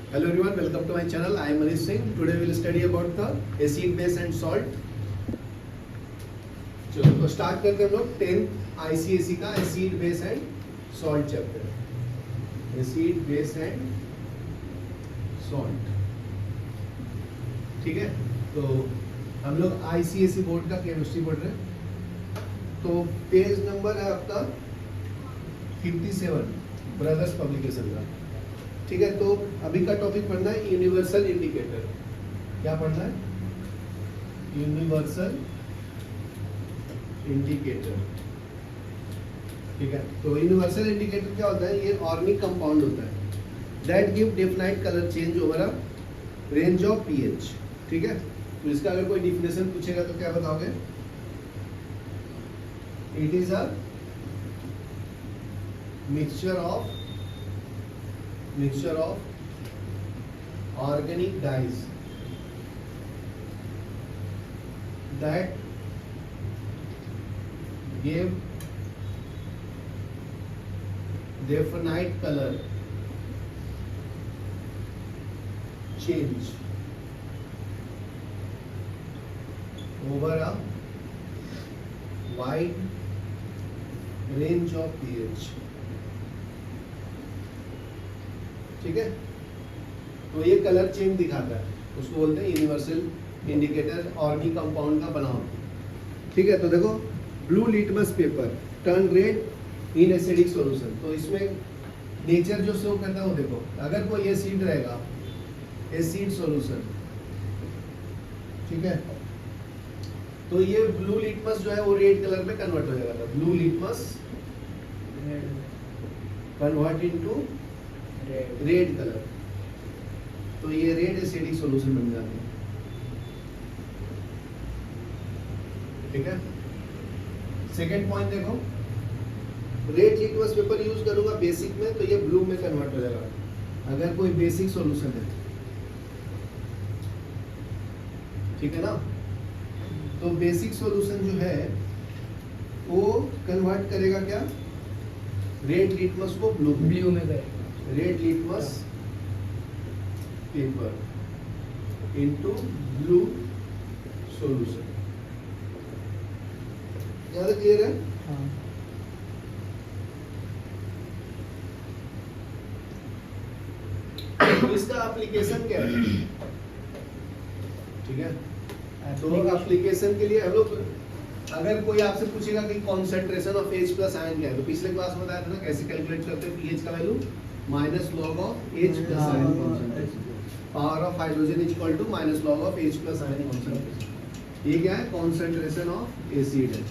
Hello everyone, welcome to my channel. I am Manish Singh. Today we will study about the acid, base and salt. चलो तो start करते हैं हम लोग 10th ICSE का acid base and salt chapter. Acid base and salt. ठीक है, तो हम लोग ICSE बोर्ड का केमिस्ट्री पढ़ रहे हैं. तो पेज नंबर है आपका 57 ब्रदर्स पब्लिकेशन का. ठीक है, तो अभी का टॉपिक पढ़ना है यूनिवर्सल इंडिकेटर. क्या पढ़ना है? Universal indicator. ठीक है, तो यूनिवर्सल इंडिकेटर क्या होता है? ये ऑर्गेनिक कंपाउंड होता है that give definite colour change over a range of pH. ठीक है, तो इसका अगर कोई डिफिनेशन पूछेगा तो क्या बताओगे? It is a mixture of organic dyes that give definite color change over a wide range of pH. ठीक है, तो ये कलर चेंज दिखाता है, उसको बोलते हैं यूनिवर्सल इंडिकेटर ऑर्गेनिक कंपाउंड का बनावट. ठीक है, तो देखो blue litmus paper turn red in acidic solution. तो इसमें नेचर जो शो करता है वो देखो, अगर कोई एसिड रहेगा, एसिड सॉल्यूशन, ठीक है, तो ये ब्लू लिटमस जो है वो रेड कलर में कन्वर्ट हो जाएगा. Blue litmus convert into red colour, तो ये रेड एसिडिक सॉल्यूशन बन जाते हैं. ठीक है, सेकंड पॉइंट देखो, रेड लिटमस पेपर यूज करूंगा बेसिक में तो ये ब्लू में कन्वर्ट हो जाएगा अगर कोई बेसिक सॉल्यूशन है. ठीक है ना, तो बेसिक सॉल्यूशन जो है वो कन्वर्ट करेगा क्या? रेड लिटमस को ब्लू में करेगा. Red litmus paper into blue solution. ज्यादा क्लियर है? हाँ. तो इसका एप्लीकेशन क्या है? ठीक है, तो एप्लीकेशन के लिए हम लोग, अगर कोई आपसे पूछेगा कि concentration of H plus ion क्या है, तो पिछले क्लास में बताया था ना कैसे कैलकुलेट करते हैं पीएच का value. Minus log of H plus ion concentration. Power of hydrogen is equal to minus log of H plus ion concentration. ये क्या है? कॉन्सेंट्रेशन ऑफ एसिड है.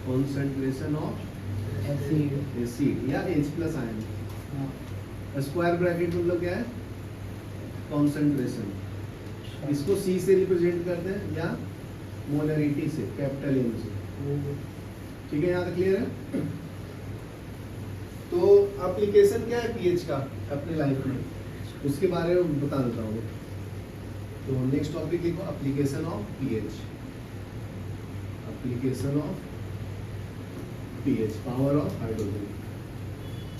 कॉन्सेंट्रेशन ऑफ एसिड या H plus ion. Square bracket मतलब क्या है? Concentration. इसको C से रिप्रेजेंट करते हैं या मोलरिटी से, कैपिटल M से. ठीक है, यहाँ तक क्लियर है? तो एप्लीकेशन क्या है पीएच का अपने लाइफ में, उसके बारे में बता देता हूँ. तो नेक्स्ट टॉपिक लिखो, application of pH. Application of pH, power of hydrogen.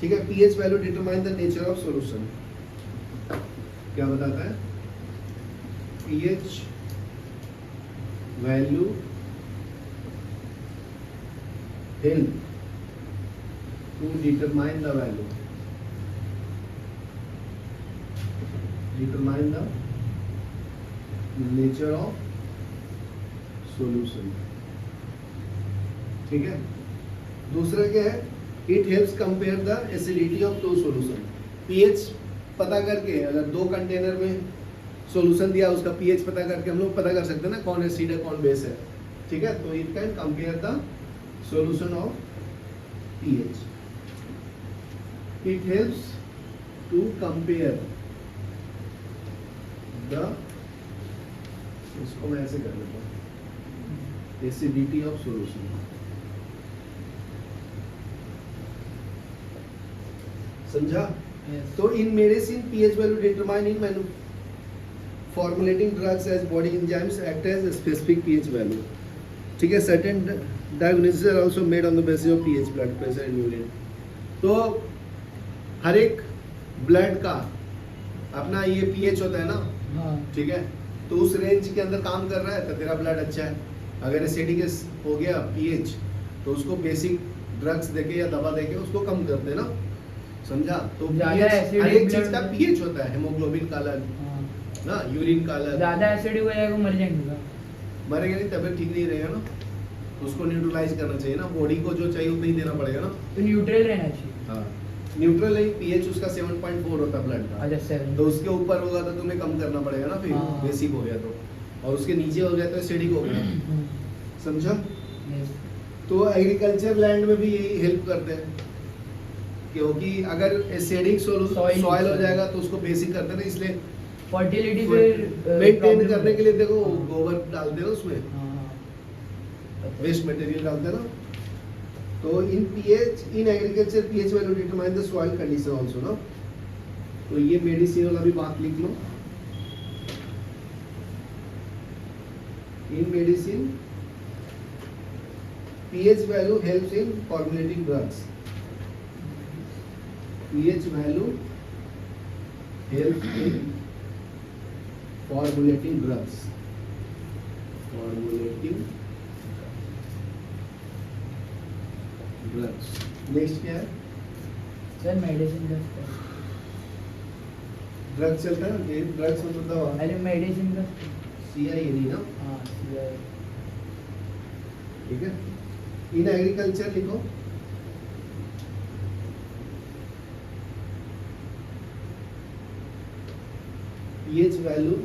ठीक है, pH value determine the nature of solution. क्या बताता है? PH value help to determine the value, determine the nature of solution. ठीक है, दूसरा क्या है? It helps compare the acidity of two solution. pH पता करके, अगर दो कंटेनर में सॉल्यूशन दिया उसका pH पता करके हम लोग पता कर सकते हैं ना कौन एसिड है कौन बेस है. ठीक है, तो it can compare the solution of pH. It helps to compare the, इसको मैं ऐसे कर लेता हूँ, acidity of solution. समझा? Yes. तो in medicine pH value determine in formulating drugs as body enzymes act as a specific pH value. ठीक है, certain diagnoses are also made on the basis of pH, blood pressure and urine. तो हर एक blood का अपना ये pH होता है ना, हाँ ठीक है, तो उस रेंज के अंदर काम कर रहा है तो तेरा ब्लड अच्छा है। अगर एसिडिक हो गया पीएच तो उसको बेसिक ड्रग्स देके या दवा देके उसको कम करते हैं ना, समझा। तो ज्यादा pH, acidic हर एक चीज blood- का पीएच होता है, हेमोग्लोबिन का अलग हाँ। ना, यूरिन का अलग। ज्यादा एसिडिक हो जाएगा मर जाएंगे। मरेगा नहीं, तबियत ठीक नहीं रहेगा ना, उसको न्यूट्रलाइज करना चाहिए ना, बॉडी को जो चाहिए उतना ही देना पड़ेगा ना। तो न्यूट्रल रहना चाहिए। हाँ, न्यूट्रल नहीं, पीएच उसका 7.4 होता है ब्लड का, अच्छा 7। तो उसके ऊपर होगा तो तुम्हें कम करना पड़ेगा ना फिर, हाँ। बेसिक हो गया तो, और उसके नीचे हो गया तो एसिडिक हो गया, समझा। तो एग्रीकल्चर लैंड में भी यही हेल्प करते हैं, क्योंकि अगर एसिडिक Soil- सॉइल हो जाएगा तो उसको बेसिक करते हैं ना, इसलिए फर्टिलिटी फिर मेंटेन करने के लिए देखो गोबर डालते हैं ना उसमें, हाँ। वेस्ट मटेरियल डालते हैं ना। तो in pH, in agriculture pH value determine the soil condition also ना। तो ये मेडिसिन वाला भी बात लिख लो। In medicine pH value helps in formulating drugs. pH value helps in formulating drugs. Formulating drugs. Next क्या है? सर मेडिसिन का ड्रग चलता है ना, ड्रग्स मतलब दवा। अरे मेडिसिन का CINE ना, हाँ CI। ठीक है। इन एग्रीकल्चर लिखो। pH value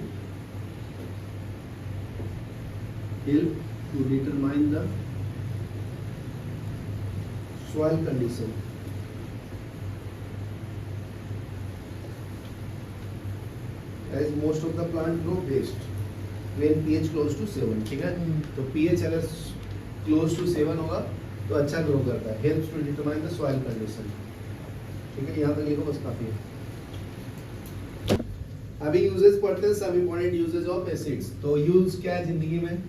help to determine the soil condition. As most of the plant grow best when pH close to 7, ठीक है। तो pH अगर close to 7 होगा तो अच्छा ग्रो करता है। Helps to determine the soil condition, ठीक है। यहाँ तक लिखो बस काफी है। अभी यूजेस पढ़ते हैं, सब इंपॉर्टेंट यूजेस ऑफ एसिड्स। तो यूज क्या है जिंदगी में,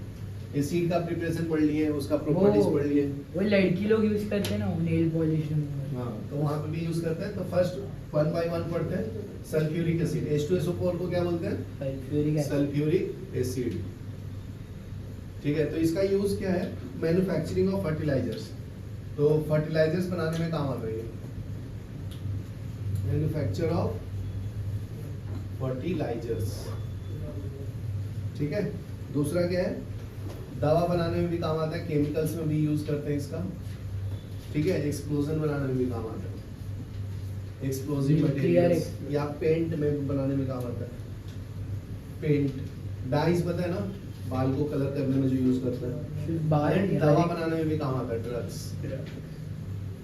एसिड का प्रिपरेशन पढ़ लिए, उसका प्रॉपर्टीज पढ़ लिए। वो लड़की लोग यूज करते हैं ना नेल पॉलिश में। हाँ, तो वहाँ पे भी यूज करते हैं। तो फर्स्ट 1 by 1 पढ़ते हैं। सल्फ्यूरिक एसिड, H2SO4 को क्या बोलते हैं? Sulphuric acid. सल्फ्यूरिक एसिड, ठीक है। तो इसका यूज क्या है? Manufacturing of fertilisers. तो फर्टिलाइजर्स बनाने में काम आता है, मैन्युफैक्चर ऑफ फर्टिलाइजर्स, ठीक है। दूसरा क्या है? दवा बनाने में भी काम आता है, केमिकल्स में भी यूज करते हैं इसका, ठीक है। एक्सप्लोजन बनाने में भी काम आता है, एक्सप्लोजिव मटेरियल्स, या पेंट में बनाने में काम आता है। पेंट, डाइस पता है ना, बाल को कलर करने में जो यूज करते हैं। दवा बनाने में भी काम आता है, ड्रग्स,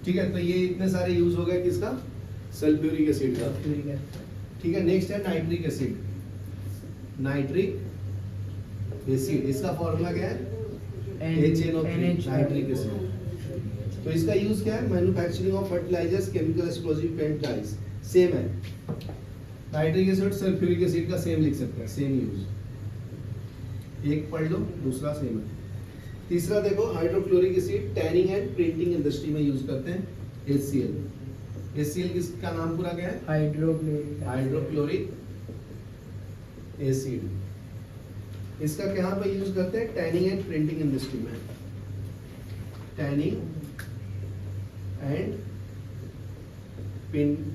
ठीक है। तो ये इतने सारे यूज हो गए किसका? सल्फ्यूरिक एसिड का, ठीक है। नेक्स्ट है नाइट्रिक एसिड। नाइट्रिक एसिड, इसका फॉर्मूला क्या है? HNO3, nitric acid. तो इसका यूज क्या है? Manufacturing of fertilisers, chemical, explosive, paint, dyes, same है। नाइट्रिक एसिड सल्फ्यूरिक एसिड का सेम लिख सकते हैं, सेम यूज। एक पढ़ लो, दूसरा सेम है। तीसरा देखो, hydrochloric acid tanning and printing industry में यूज करते हैं, HCl। HCl किसका नाम पूरा क्या है? Hydrochloric acid. इसका कहाँ पे यूज करते हैं? टैनिंग एंड प्रिंटिंग इंडस्ट्री में। टैनिंग एंड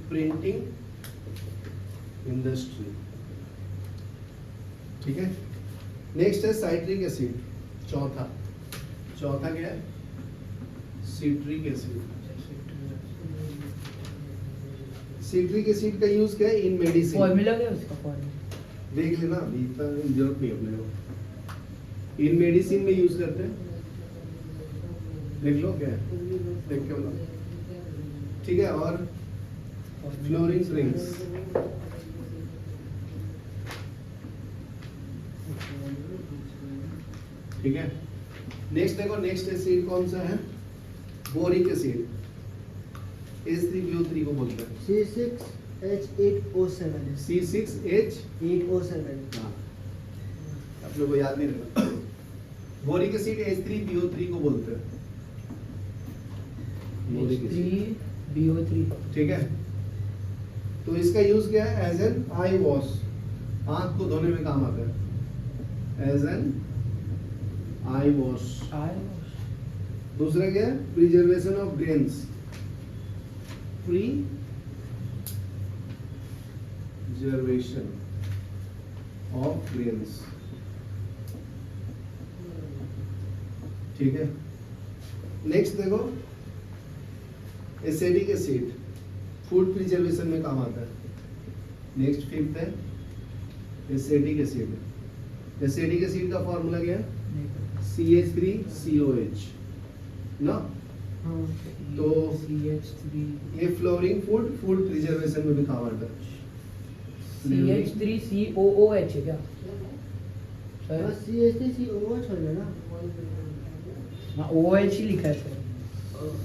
प्रिंटिंग इंडस्ट्री, ठीक है। नेक्स्ट है साइट्रिक एसिड, चौथा क्या है? Citric acid. सिट्रिक एसिड का यूज क्या है? इन मेडिसिन। फॉर्मूला क्या है उसका? फॉर्मूला देख लेना, अभी इतना जरूरत नहीं अपने को। इन मेडिसिन में यूज करते हैं, देख लो क्या है, देख के बोलो, ठीक है। और फ्लोरिंग रिंग्स, ठीक है। नेक्स्ट देखो, नेक्स्ट एसिड कौन सा है? बोरिक एसिड, H3PO3 को बोलते हैं। C6H8O7 है। C6H8O7, हाँ, अपने को याद नहीं रहना। बोरिक एसिड H3PO3 को बोलते हैं, बोरिक एसिड, BO3, ठीक है। तो इसका यूज क्या है? एज एन आई वॉश, आंख को धोने में काम आता है, एज एन आई वॉश। दूसरा क्या है? Preservation of grains, preservation of grains. ठीक है, नेक्स्ट देखो, एसिडिक एसिड फूड प्रिजर्वेशन में काम आता है। नेक्स्ट फिफ्थ है एसिडिक एसिड। एसिडिक एसिड का फॉर्मूला क्या है? CH3COH ना। तो CH3 ये फ्लोरिंग फूड प्रिजर्वेशन में भी काम आता है। CH3COOH है क्या हाँ, सर? CH3COOH हो गया ना। हाँ OH ही लिखा है सर।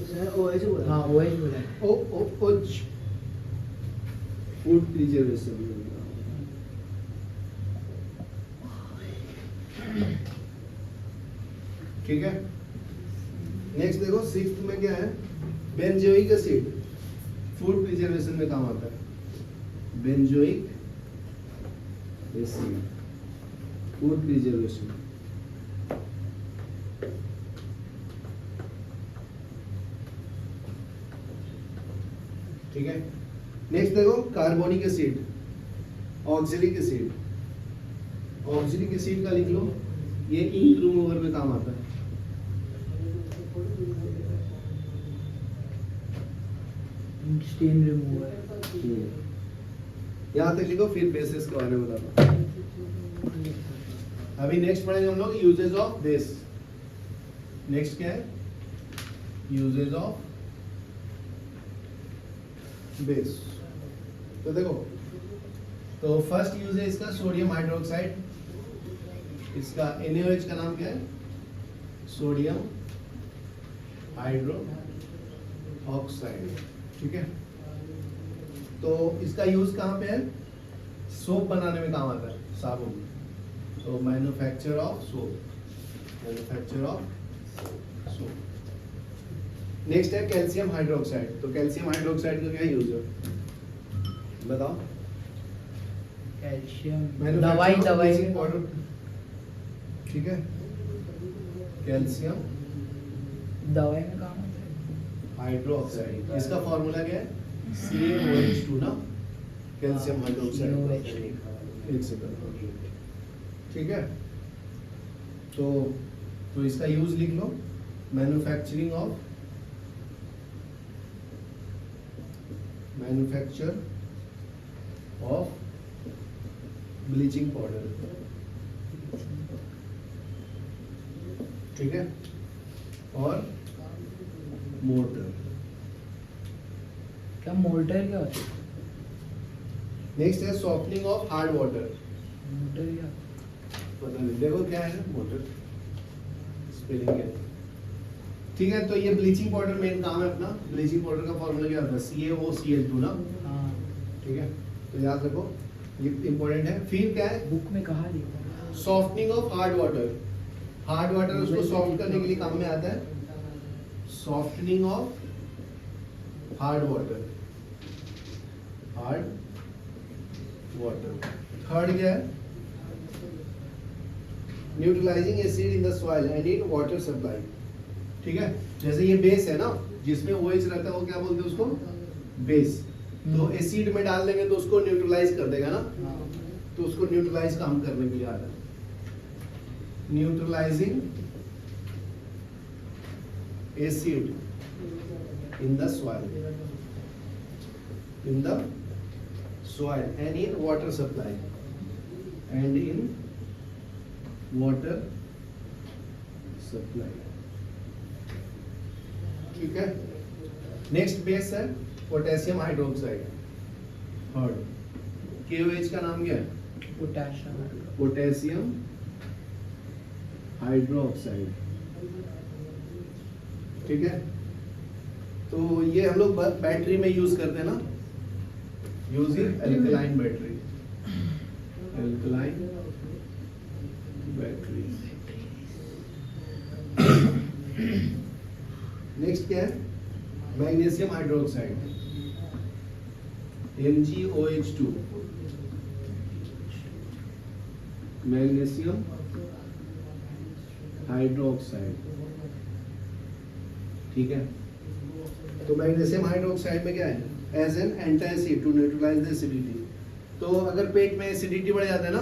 सर OH बोला। हाँ OH बोला है। OH फूड प्रिजर्वेशन में भी काम आता है। ठीक है, नेक्स्ट देखो सिक्स्थ में क्या है? बेंजोइक एसिड फूड प्रिजर्वेशन में काम आता है। Benzoic acid food preservation. ठीक है, नेक्स्ट देखो carbonic acid, oxalic acid. Oxalic acid का लिख लो, ये इंक रिमूवर में काम आता है। Stain remover. यहाँ तक लिखो, फिर बेसिस के बारे में बताता हूँ। अभी नेक्स्ट पढ़ेंगे हम लोग यूजेज ऑफ बेस। नेक्स्ट क्या है? Usages of base. तो देखो, तो फर्स्ट यूज है इसका सोडियम हाइड्रोक्साइड। इसका NaOH का नाम क्या है? Sodium hydro oxide. ठीक है, तो इसका यूज कहाँ पे है? सोप बनाने में काम आता है, साबुन। तो manufacture of soap, manufacture of soap. Next है कैल्शियम हाइड्रोक्साइड। तो कैल्शियम हाइड्रोक्साइड का क्या यूज है बताओ? कैल्शियम Manufacture of दवाई bleaching powder। ठीक है, कैल्शियम दवाई में काम आता है। हाइड्रोक्साइड, इसका फॉर्मूला क्या है? CaOH2 ना, कैल्शियम हाइड्रोक्साइड। एक सेकंड। ठीक है, तो इसका यूज लिख लो, manufacturing of, manufacture of bleaching powder. ठीक है, और मोटर। क्या मोल्टर क्या होता है? नेक्स्ट है सॉफ्टनिंग ऑफ हार्ड वाटर। मोल्टर क्या? पता नहीं, देखो क्या है मोटर, स्पेलिंग क्या है। ठीक है, तो ये ब्लीचिंग पाउडर मेन काम है अपना। ब्लीचिंग पाउडर का फॉर्मूला क्या होता है? CaOCl2 ना। हाँ ठीक है, तो याद रखो, ये इंपॉर्टेंट है। फिर क्या है? बुक में कहा लिखा है? Softening of hard water. Hard water उसको सॉफ्ट करने के लिए काम में आता है। Softening of hard water, hard water. Third क्या है? Neutralising acid in the soil and in water supply. ठीक है, जैसे ये बेस है ना, जिसमें OH रहता है, वो क्या बोलते हैं उसको? बेस। तो एसिड में डाल देंगे तो उसको न्यूट्रलाइज कर देगा ना, हाँ। तो उसको न्यूट्रलाइज काम करने के लिए आता है। Neutralising acid in the soil, in the soil and in water supply, and in water supply। ठीक है, नेक्स्ट बेस है पोटेशियम हाइड्रोक्साइड। थर्ड, KOH का नाम क्या है? पोटेशियम। Potassium hydroxide. ठीक है, तो ये हम लोग बैटरी में यूज करते हैं ना, using alkaline battery, alkaline battery. Next क्या है? Magnesium hydroxide. MgOH2 magnesium hydroxide. ठीक है, तो मैग्नीशियम हाइड्रोक्साइड में क्या है, as an antacid to neutralise the acidity. तो अगर पेट में एसिडिटी बढ़ जाता है ना,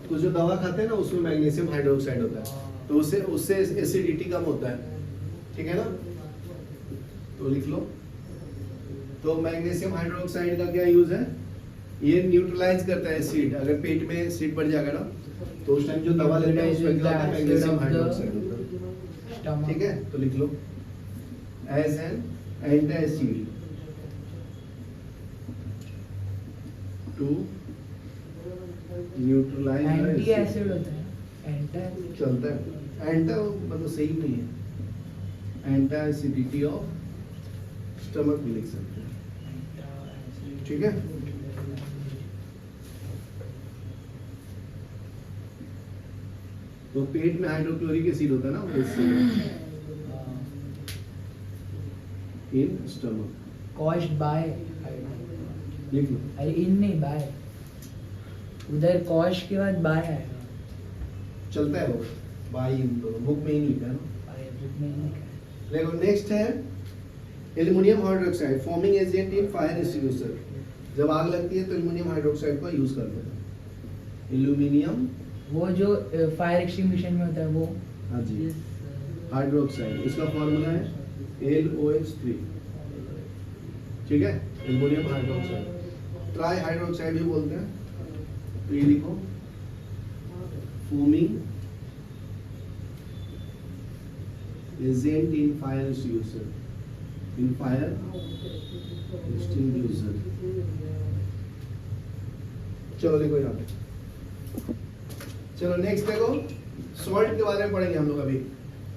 तो जो दवा खाते हैं ना उसमें मैग्नीशियम हाइड्रोक्साइड होता है, तो उससे एसिडिटी कम होता है। ठीक है ना, तो लिख लो। तो मैग्नीशियम हाइड्रोक्साइड का क्या यूज है, ये न्यूट्रलाइज करता है एसिड। अगर पेट में एसिड बढ़ जाएगा ना, तो उस टाइम जो दवा लेते हैं उसमें क्या होता है, मैग्नीशियम हाइड्रोक्साइड होता है। ठीक है, तो लिख लो as an antacid to neutralise anti acid होता है, एंटा चलता है, एंटा मतलब सही नहीं है, एंटा एसिडिटी ऑफ स्टमक भी लिख सकते हैं। ठीक है, तो पेट में हाइड्रोक्लोरिक एसिड होता है ना, वो acid in stomach. Caused by, लिख लो। अरे इन नहीं बाय, उधर कॉज के बाद बाय आएगा। चलता है वो बाई इन, तो बुक में ही नहीं लिखा है ना। अरे बुक में नहीं लिखा है। देखो नेक्स्ट है aluminium hydroxide, forming agent in fire extinguisher. जब आग लगती है तो एल्युमिनियम हाइड्रोक्साइड का यूज करते हैं। एल्युमिनियम, वो जो फायर एक्सटिंग्विशन में होता है वो। हाँ जी, हाइड्रोक्साइड, इसका फॉर्मूला है LOH3। ठीक है, एल्युमिनियम हाइड्रोक्साइड, ट्राई हाइड्रोक्साइड भी बोलते हैं। तो ये लिखो, forming agent in fire extinguisher, in fire extinguisher. चलो देखो यहाँ पे, चलो नेक्स्ट देखो, सॉल्ट के बारे में पढ़ेंगे हम लोग अभी।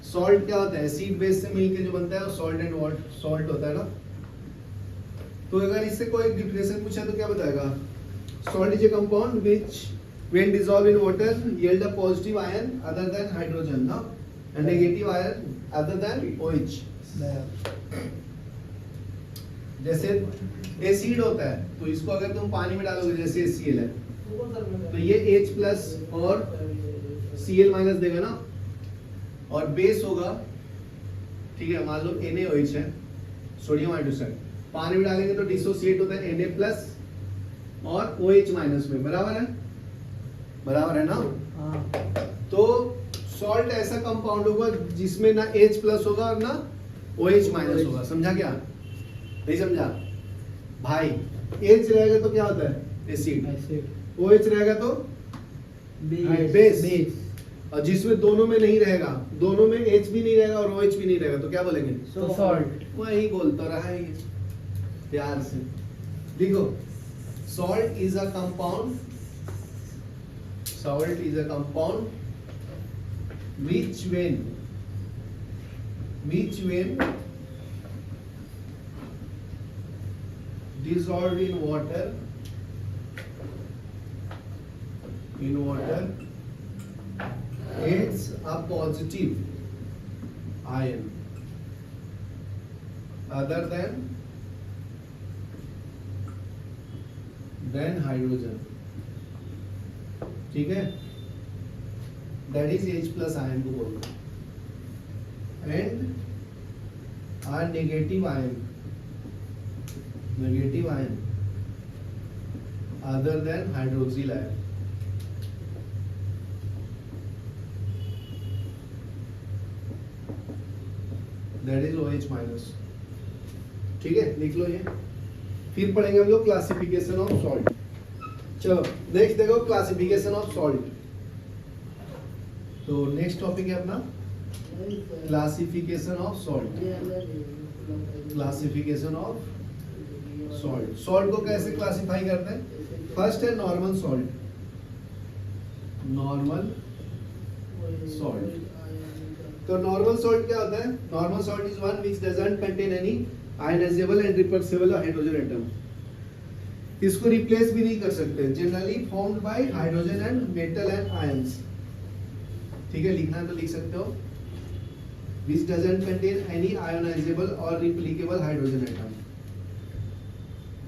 सॉल्ट क्या होता है, एसिड बेस से मिलके जो बनता है वो सॉल्ट एंड सॉल्ट होता है ना। तो अगर इससे कोई डिफिनेशन पूछा तो क्या बताएगा, salt is a compound which when dissolved in water yield a positive ion other than hydrogen, ना, and negative ion other than OH। जैसे एसिड होता है, तो इसको अगर तुम पानी में डालोगे, जैसे HCl है, तो ये H प्लस और Cl माइनस देगा ना, और बेस होगा, ठीक है, मान लो NaOH है, सोडियम हाइड्रोक्साइड। पानी में डालेंगे तो डिसोसिएट होता है Na प्लस और OH माइनस में, बराबर है, बराबर है ना। तो सॉल्ट ऐसा कंपाउंड होगा जिसमें ना H प्लस होगा और ना OH माइनस होगा। समझा क्या, नहीं समझा भाई? H रहेगा तो क्या होता है, एसिड, OH रहेगा तो बेस, और जिसमें दोनों में नहीं रहेगा, दोनों में H भी नहीं रहेगा और OH भी नहीं रहेगा, तो क्या बोलेंगे, तो सॉल्ट। वही बोलता रहा है ये, प्यार से देखो। Salt is a compound, salt is a compound which when dissolved in water adds a positive ion other than hydrogen। ठीक है, that is H plus ion को बोलते हैं। And are negative ion other than hydroxyl ion. That is OH minus. ठीक है, लिख लो ये। फिर पढ़ेंगे हम लोग क्लासिफिकेशन ऑफ सॉल्ट। चलो नेक्स्ट देखो, क्लासिफिकेशन ऑफ सॉल्ट। तो नेक्स्ट टॉपिक है अपना classification of salt. Classification of salt. Salt को कैसे क्लासिफाई करते हैं? फर्स्ट है नॉर्मल सॉल्ट। नॉर्मल सॉल्ट, तो नॉर्मल सॉल्ट क्या होता है? Normal salt is one which doesn't contain any ionisable and replaceable hydrogen atom. इसको रिप्लेस भी नहीं कर सकते, generally formed by hydrogen and metal and ions. ठीक है, लिखना तो लिख सकते हो, which doesn't contain any ionizable or replicable hydrogen atom,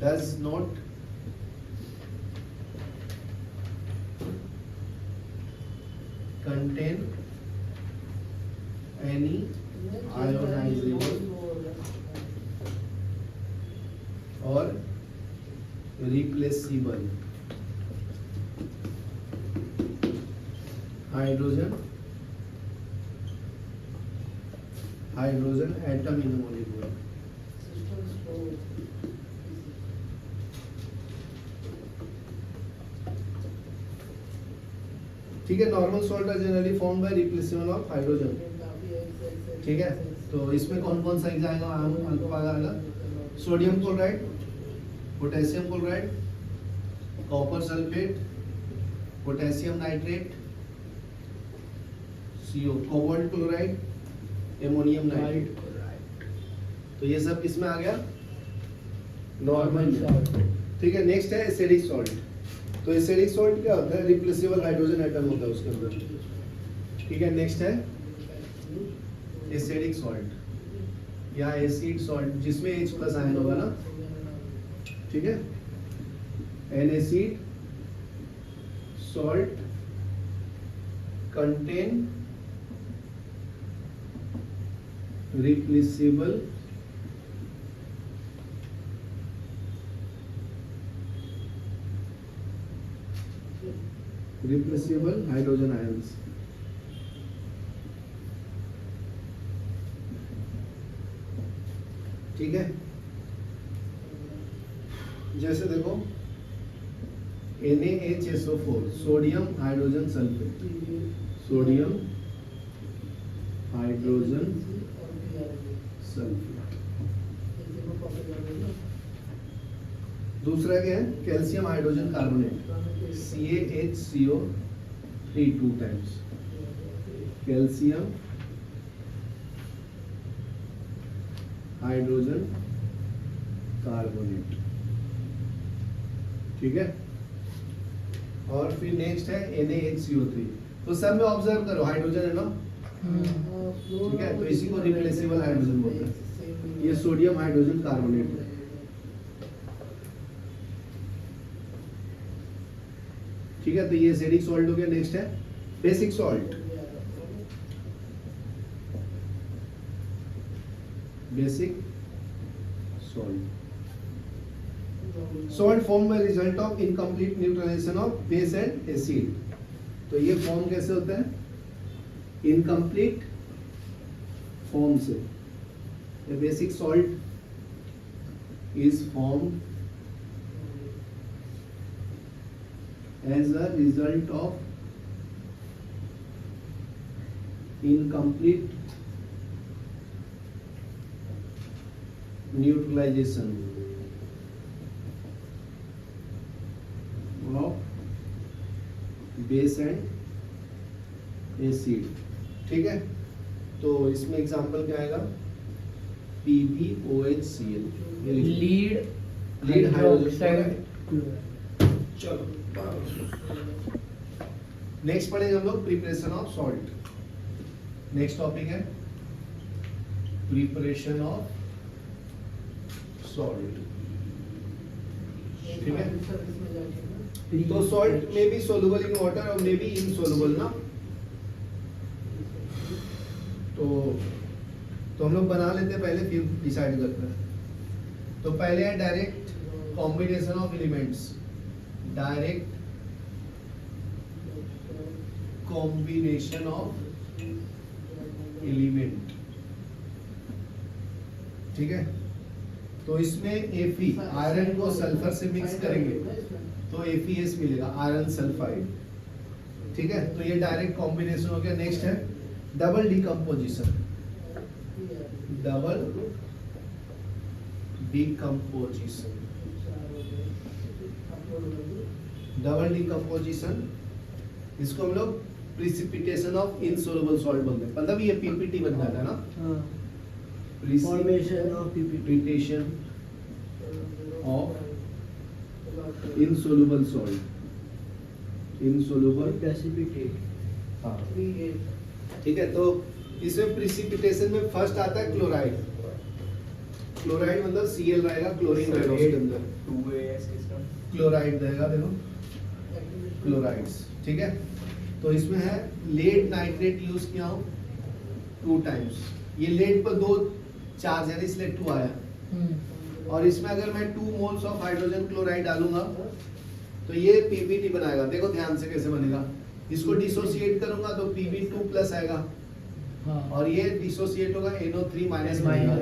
does not contain any ionizable or replaceable hydrogen atom in the molecule. ठीक है, normal salt are generally form by replacement of hydrogen. ठीक है, तो इसमें कौन कौन सा जाएगा? आपको आएगा sodium chloride, potassium chloride, copper sulphate, potassium nitrate, CO cobalt chloride, ammonium nitrate. तो ये सब किसमें आ गया? Normal salt. ठीक है, नेक्स्ट है एसिडिक सॉल्ट. तो एसिडिक सॉल्ट क्या होता है? रिप्लेसेबल हाइड्रोजन एटम होता है उसके अंदर. ठीक है, नेक्स्ट है एसिडिक सॉल्ट या एसिड सॉल्ट जिसमें H प्लस आयन होगा ना. ठीक है, N acid salt contain replaceable hydrogen ions. ठीक है, जैसे देखो NaHSO4 sodium hydrogen sulphate, sodium hydrogen sulphate. दूसरा क्या है? Calcium hydrogen carbonate, CaHCO3 2 times. Calcium hydrogen carbonate. ठीक है, और फिर नेक्स्ट है NaHCO3. तो सब में ऑब्जर्व करो हाइड्रोजन है ना. ठीक है, तो इसी को रिप्लेसेबल हाइड्रोजन बोलते हैं. ये सोडियम हाइड्रोजन कार्बोनेट है. ठीक है, तो ये एसिडिक सॉल्ट हो गया. नेक्स्ट है basic salt. Basic salt salt form by result of incomplete neutralisation of base and acid. तो ये फॉर्म कैसे होता है? इनकम्प्लीट फॉर्म से. Basic salt is form as a result of incomplete neutralization of base and acid. ठीक है, तो इसमें एग्जांपल क्या आएगा? PbOHCl. Lead hydrogen. चलो नेक्स्ट पढ़ेंगे हम लोग preparation of salt. Next topic है प्रिपरेशन ऑफ सॉल्ट. ठीक है, तो सॉल्ट में भी सोलुबल इन वाटर और मे बी इनसोलुबल ना. तो हम लोग बना लेते हैं पहले, फिर डिसाइड करते हैं. तो पहले है direct combination of elements. Direct combination of element. ठीक है, तो इसमें Fe आयरन को सल्फर से मिक्स करेंगे तो FeS मिलेगा, आयरन सल्फाइड. ठीक है, तो ये डायरेक्ट कॉम्बिनेशन हो गया. नेक्स्ट है double decomposition. Double decomposition. Double decomposition इसको हम लोग प्रिसिपिटेशन ऑफ इनसोलुबल सॉल्ट बोलते हैं. मतलब ये पीपीटी बन जाता है ना. Formation of precipitation of insoluble salt. Insoluble precipitate. हाँ, ठीक है, तो इसमें प्रिसिपिटेशन में फर्स्ट आता है क्लोराइड. क्लोराइड मतलब Cl रहेगा, क्लोरीन रहेगा उसके अंदर. 2AS किसका? क्लोराइड रहेगा, देखो क्लोराइड्स. ठीक है, तो इसमें है लेड नाइट्रेट यूज किया हूँ 2 टाइम्स, ये लेड पर 2 चार्ज है इसलिए 2 आया। और इसमें अगर मैं 2 मोल्स ऑफ हाइड्रोजन क्लोराइड डालूंगा तो ये पीबीटी बनाएगा। देखो ध्यान से कैसे बनेगा, इसको डिसोसिएट करूंगा तो Pb2 प्लस आएगा हाँ। और ये डिसोसिएट होगा NO3 माइनस बनेगा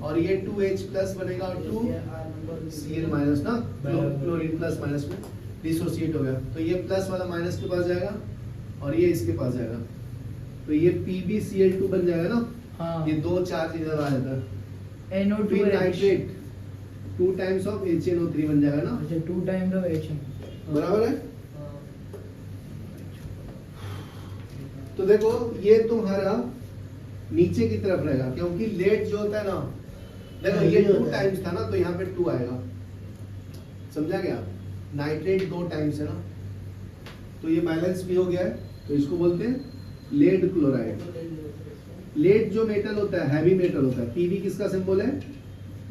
और ये 2H प्लस बनेगा और 2Cl माइनस ना, क्लोरीन प्लस माइनस में डिसोसिएट हो गया तो ये प्लस वाला माइनस के पास जाएगा और ये इसके पास जाएगा तो ये PbCl2 बन जाएगा ना। हाँ। ये 2 चार्ज इधर आ जाता है, NO2 फिर नाइट्रेट 2 टाइम्स ऑफ HNO3 बन जाएगा ना, अच्छा 2 टाइम्स ऑफ H बराबर है। तो देखो ये तुम्हारा नीचे की तरफ रहेगा क्योंकि लेड जो होता है ना, देखो ये 2 टाइम्स था ना तो यहाँ पे 2 आएगा, समझा गया। नाइट्रेट 2 टाइम्स है ना तो ये बैलेंस भी हो गया है तो इसको बोलते हैं लेड क्लोराइड। लेड जो मेटल होता है हैवी मेटल होता है, पीबी किसका सिंबल है,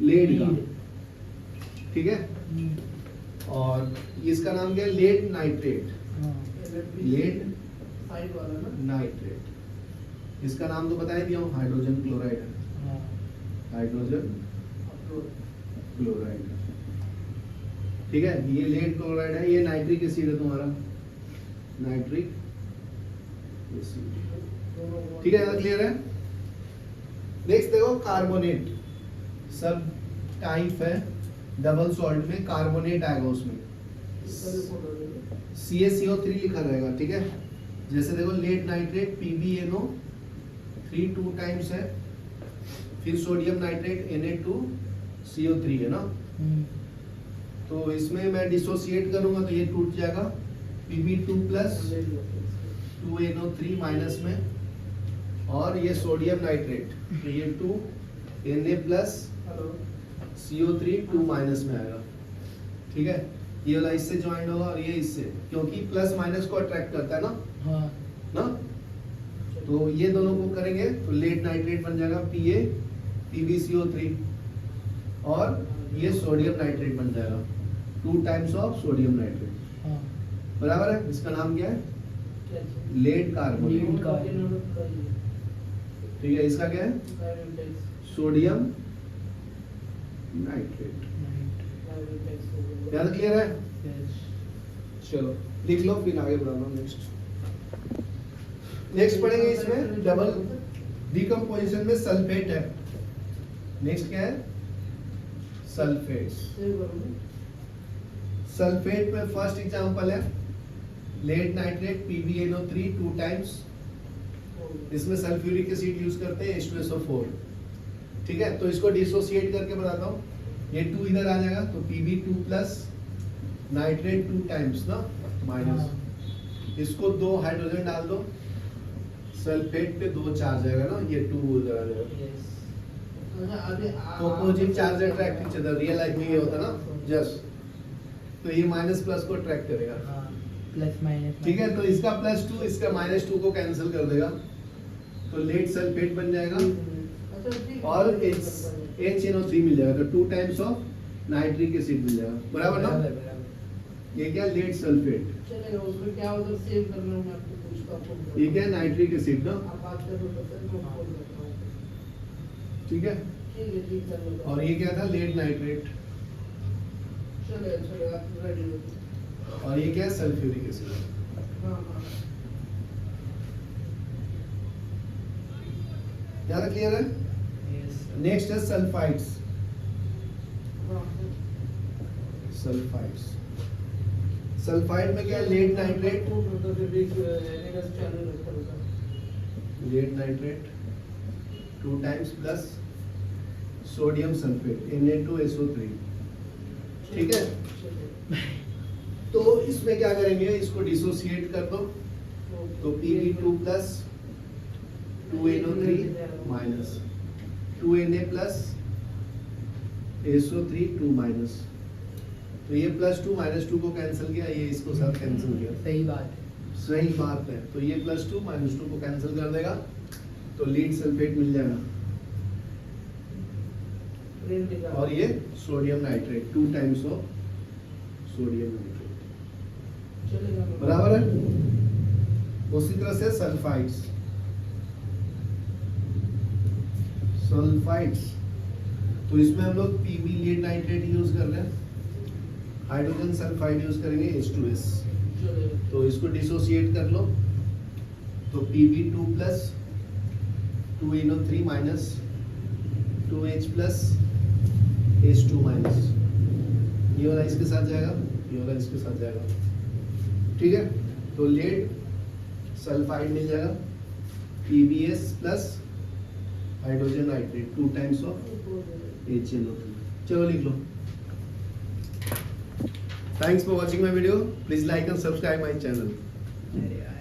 लेड का, ठीक है। और इसका नाम क्या है, लेड नाइट्रेट, लेड नाइट्रेट। इसका नाम तो बता ही दिया हूँ, हाइड्रोजन क्लोराइड है, हाइड्रोजन क्लोराइड, ठीक है। ये लेड क्लोराइड है, ये नाइट्रिक एसिड है तुम्हारा, नाइट्रिक एसिड, ठीक है, क्लियर है। नेक्स्ट देखो कार्बोनेट, सब टाइप है डबल सॉल्ट में, कार्बोनेट आएगा उसमें CaCO3 लिखा रहेगा, ठीक है। जैसे देखो लेड नाइट्रेट PbNO3 2 टाइम्स है, फिर सोडियम नाइट्रेट Na2CO3 है ना, तो इसमें मैं डिसोसिएट करूंगा तो ये टूट जाएगा Pb2 प्लस 2NO3 माइनस में, और ये सोडियम नाइट्रेट तो ये 2 Na प्लस CO3 2 माइनस में आएगा, ठीक है। ये वाला इससे ज्वाइन होगा और ये इससे, क्योंकि प्लस माइनस को अट्रैक्ट करता है ना, हाँ। ना, तो ये दोनों को करेंगे तो लेड नाइट्रेट बन जाएगा PbCO3 और ये सोडियम नाइट्रेट बन जाएगा 2 टाइम्स ऑफ सोडियम नाइट्रेट, हाँ। बराबर है। इसका नाम क्या है, लेड कार्बोनेट, ठीक है। इसका क्या है, सोडियम नाइट्रेट, याद क्लियर है। चलो लिख लो फिर आगे बढ़ाना। नेक्स्ट पढ़ेंगे इसमें डबल डिकम्पोजिशन में सल्फेट है। नेक्स्ट क्या है, सल्फेट। सल्फेट में फर्स्ट एग्जांपल है लेड नाइट्रेट PbNO3 2 टाइम्स, इसमें सल्फ्यूरिक एसिड यूज करते हैं H2SO4, ठीक है। तो इसको डिसोसिएट करके बताता हूँ, ये 2 इधर आ जाएगा तो Pb2 प्लस नाइट्रेट 2 टाइम्स ना माइनस, इसको 2 हाइड्रोजन डाल दो, सल्फेट पे 2 चार्ज आएगा ना, ये 2 उधर आ जाएगा, तो opposite charge attract each other, real life में ये होता ना जस्ट, तो ये माइनस प्लस को अट्रैक्ट करेगा, प्लस माइनस, ठीक है। तो इसका +2 इसका -2 को कैंसिल कर देगा तो लेड सल्फेट बन जाएगा और HNO3 मिल जाएगा, तो 2 टाइम्स ऑफ नाइट्रिक एसिड मिल जाएगा, बराबर ना। ये क्या, लेड सल्फेट, चलेगा। उसमें क्या होगा, सेव करना है आपको, पूछता हूं। ये क्या, नाइट्रिक एसिड ना, आप बात करो तो फिर मैं फोन करता हूं, ठीक है। ठीक है, ठीक है। और ये क्या था, लेड नाइट्रेट, चले आप रेडी हो। और ये क्या है, सल्फ्यूरिक एसिड। हाँ हाँ, ज्यादा क्लियर है। नेक्स्ट है सल्फाइड्स, हाँ। सल्फाइड्स, सल्फाइड में क्या है, lead nitrate, lead nitrate 2 times plus sodium sulphate Na2SO3, ठीक है। तो इसमें क्या करेंगे, इसको डिसोसिएट कर दो तो Pb2 plus 2NO3 minus 2Na plus SO3 2 minus, तो ये +2 -2 को कैंसिल किया, ये इसको साथ कैंसिल किया, सही बात है, सही बात है। तो ये +2 -2 को कैंसिल कर देगा तो लीड सल्फेट मिल जाएगा, और ये sodium nitrate 2 times of sodium nitrate, चलेगा, बराबर है। उसी तरह से सल्फाइड्स, तो इसमें हम लोग पीबी लीड नाइट्रेट यूज कर रहे हैं, हाइड्रोजन सल्फाइड यूज करेंगे H2S। चलेगा। तो इसको डिसोसिएट कर लो, तो Pb2 plus 2NO3 minus 2H plus H2 minus, ये वाला इसके साथ जाएगा, ये वाला इसके साथ जाएगा, ठीक है। तो लेड सल्फाइड मिल जाएगा PbS plus hydrogen nitrate 2 times of HNO3। चलो लिख लो। Thanks for watching my video, please like and subscribe my channel. अरे यार